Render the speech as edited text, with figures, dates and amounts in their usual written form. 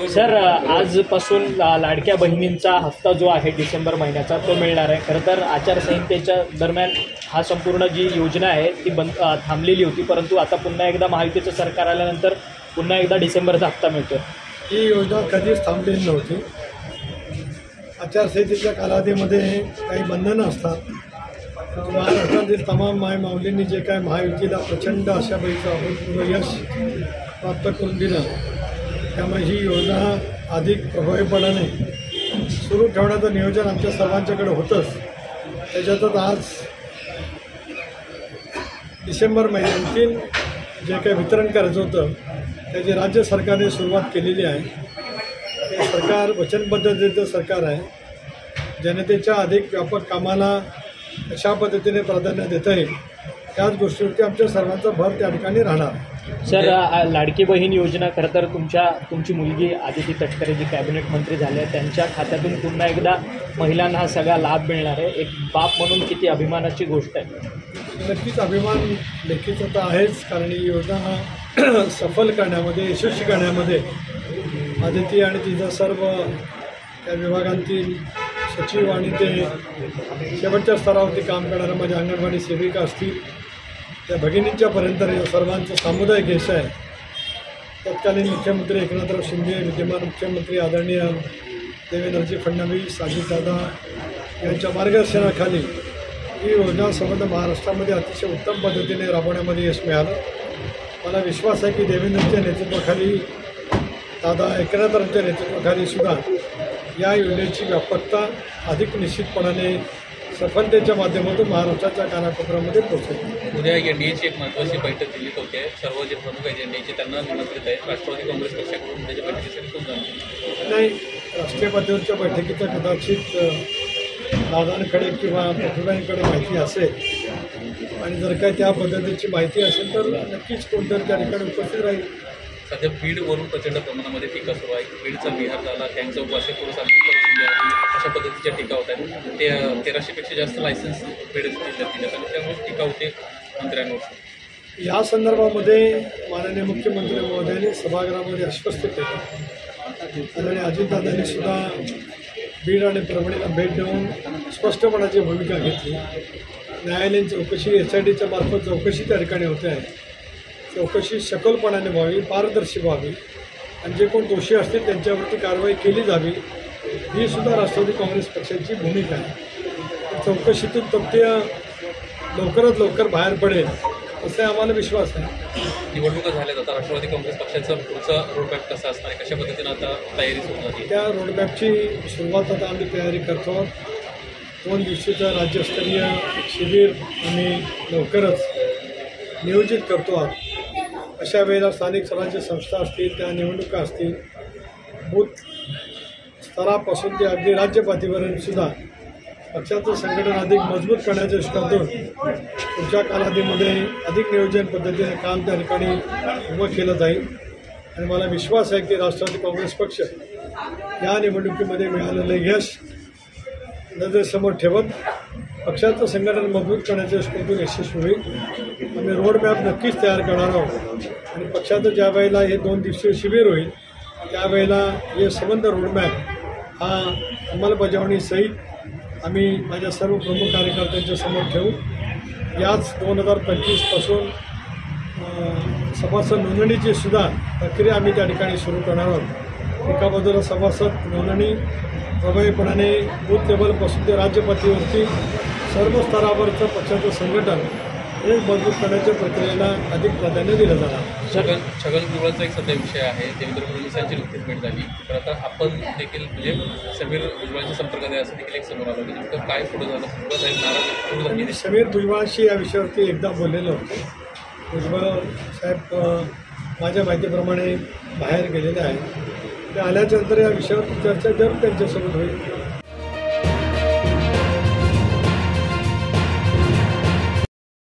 Sir, आजपासून लाडक्या बहिणींचा हप्ता जो आहे डिसेंबर महिन्याचा तो मिळणार आहे. खरं तर आचारसंहितेच्या दरम्यान हा संपूर्ण जी योजना आहे ती थांबलेली होती, परंतु आता पुन्हा एकदा महायुतीचं सरकार आल्यानंतर पुन्हा एकदा डिसेंबरचा हप्ता मिळतो. ही योजना कधीच थांबलेली नव्हती. आचारसंहितेच्या कालावधीमध्ये काही बंधनं असतात. महाराष्ट्रातील तमाम माय माऊलींनी जे काय महायुतीला प्रचंड अशा पैकी अभूतपूर्व यश प्राप्त करून दिलं, त्यामुळे ही योजना अधिक प्रभावीपणाने सुरू ठेवण्याचं नियोजन आमच्या सर्वांच्याकडे होतंच. त्याच्यातच आज डिसेंबर महिन्यातील जे काही वितरण करायचं होतं त्याची राज्य सरकारने सुरुवात केलेली आहे. हे सरकार वचनबद्धतेचं सरकार आहे. जनतेच्या अधिक व्यापक कामाला अशा पद्धतीने प्राधान्य देता येईल त्याच गोष्टीवरती आमच्या सर्वांचा भर त्या ठिकाणी राहणार. सर, लाडकी बहीण योजना खरं तर तुमची मुलगी आदिती तटकरे जी कॅबिनेट मंत्री झाले त्यांच्या खात्यातून पुन्हा एकदा महिलांना हा सगळा लाभ मिळणार आहे. एक बाप म्हणून किती अभिमानाची गोष्ट आहे. नक्कीच अभिमान लेखीचा तर आहेच, कारण ही योजना सफल करण्यामध्ये, यशस्वी करण्यामध्ये आदिती आणि तिचा सर्व त्या विभागांतील सचिव आणि ते शेवटच्या स्तरावरती काम करणाऱ्या माझ्या अंगणवाडी सेविका असतील, त्या भगिनींच्यापर्यंत या सर्वांचं सामुदायिक यश आहे. तत्कालीन मुख्यमंत्री एकनाथराव शिंदे, विद्यमान मुख्यमंत्री आदरणीय देवेंद्रजी फडणवीस, अजितदादा यांच्या मार्गदर्शनाखाली ही योजना संबंध महाराष्ट्रामध्ये अतिशय उत्तम पद्धतीने राबवण्यामध्ये यश मिळालं. मला विश्वास आहे की देवेंद्रच्या नेतृत्वाखाली, दादा एकनाथरावांच्या नेतृत्वाखाली सुद्धा या योजनेची व्यापकता अधिक निश्चितपणाने सफलतेच्या माध्यमातून महाराष्ट्राच्या कानाकोपऱ्यामध्ये पोहोचेल. उद्या एनडीएची एक महत्त्वाची बैठक दिल्लीत होते. सर्व जे प्रमुख आहेत एनडीएचे त्यांना निमंत्रित आहे. राष्ट्रवादी काँग्रेस पक्षाकडून त्याच्या बैठकीसाठी कोण जाणार नाही. राष्ट्रीय पातळीवरच्या बैठकीचं कदाचित दादांकडे किंवा पटोलेंकडे माहिती असेल आणि जर काय त्या पद्धतीची माहिती असेल तर नक्कीच कोणतरी त्या ठिकाणी उपस्थित राहील. सध्या बीडवरून प्रचंड प्रमाणामध्ये टीका सुरू आहे. बीडचा बिहार झाला, गँग चौक असे पुरुष परिस्थिती आहे, अशा पद्धतीच्या टीका होत आहेत. ते 1300पेक्षा जास्त लायसन्स बीड जिल्ह्यात दिल्यात आणि त्यामुळे टीका होते मंत्र्यांवर. या संदर्भामध्ये माननीय मुख्यमंत्री महोदयांनी सभागृहामध्ये आश्वस्त केलं आणि अजितदादांनी सुद्धा बीड आणि परभणीला भेट देऊन स्पष्टपणाची भूमिका घेतली. न्यायालयीन चौकशी, SITच्या मार्फत चौकशी त्या ठिकाणी होते आहे. चौकशी सखोलपणाने व्हावी, पारदर्शी व्हावी आणि जे कोण दोषी असतील त्यांच्यावरती कारवाई केली जावी, ही सुद्धा राष्ट्रवादी काँग्रेस पक्षाची भूमिका आहे. चौकशीतून तथ्य लवकरात लवकर बाहेर पडेल असा आम्हाला विश्वास आहे. निवडणुका झाल्यात, आता राष्ट्रवादी काँग्रेस पक्षाचा पुढचा रोडमॅप कसा असणार आहे, कशा पद्धतीनं आता तयारी सुरू झाली? त्या रोडमॅपची सुरुवात आता आम्ही तयारी करतो. 2 दिवशीचं राज्यस्तरीय शिबिर आम्ही लवकरच नियोजित करतो आहोत. अशा वेळेला स्थानिक स्वराज्य संस्था असतील, त्या निवडणुका असतील, बूथ स्तरापासून ते अगदी राज्य पातळीपर्यंत सुद्धा पक्षाचं संघटन अधिक मजबूत करण्याच्या दृष्टीतून पुढच्या कालावधीमध्ये अधिक नियोजन पद्धतीने काम त्या ठिकाणी उभं केलं जाईल. आणि मला विश्वास आहे की राष्ट्रवादी काँग्रेस पक्ष या निवडणुकीमध्ये मिळालेलं यश नजरेसमोर ठेवत पक्षाचं संघटन मजबूत करण्याच्या दृष्टीतून यशस्वी होईल. आम्ही रोडमॅप नक्कीच तयार करणार आहोत आणि पक्षाचं ज्या वेळेला हे 2 दिवसीय शिबिर होईल त्यावेळेला हे संबंध रोडमॅप हा अंमलबजावणीसहित आम्ही माझ्या सर्व प्रमुख कार्यकर्त्यांच्या समोर ठेवू. याच 2025पासून सभासद नोंदणीची सुद्धा प्रक्रिया आम्ही त्या ठिकाणी सुरू करणार आहोत. एका बाजूला सभासद नोंदणी प्रभावीपणाने बूथ लेवलपासून ते राज्य पातळीवरती सर्व स्तरावरचं पक्षाचं संघटन हे मजबूत करण्याच्या प्रक्रियेला अधिक प्राधान्य दिलं जाणार. छगन भुजबळाचा एक सध्या विषय आहे. देवेंद्र फडणवीसांची नुकतीच भेट झाली, तर आता आपण देखील म्हणजे समीर भुजबळांच्या संपर्कात आहे असं देखील एक समोर आलं. नेमकं काय पुढे झालं? मी समीर भुजबळांशी या विषयावरती एकदा बोललेलो होतो. भुजबळ साहेब माझ्या माहितीप्रमाणे बाहेर गेलेले आहेत. ते आल्याच्यानंतर या विषयावर चर्चा जरूर त्यांच्यासोबत होईल.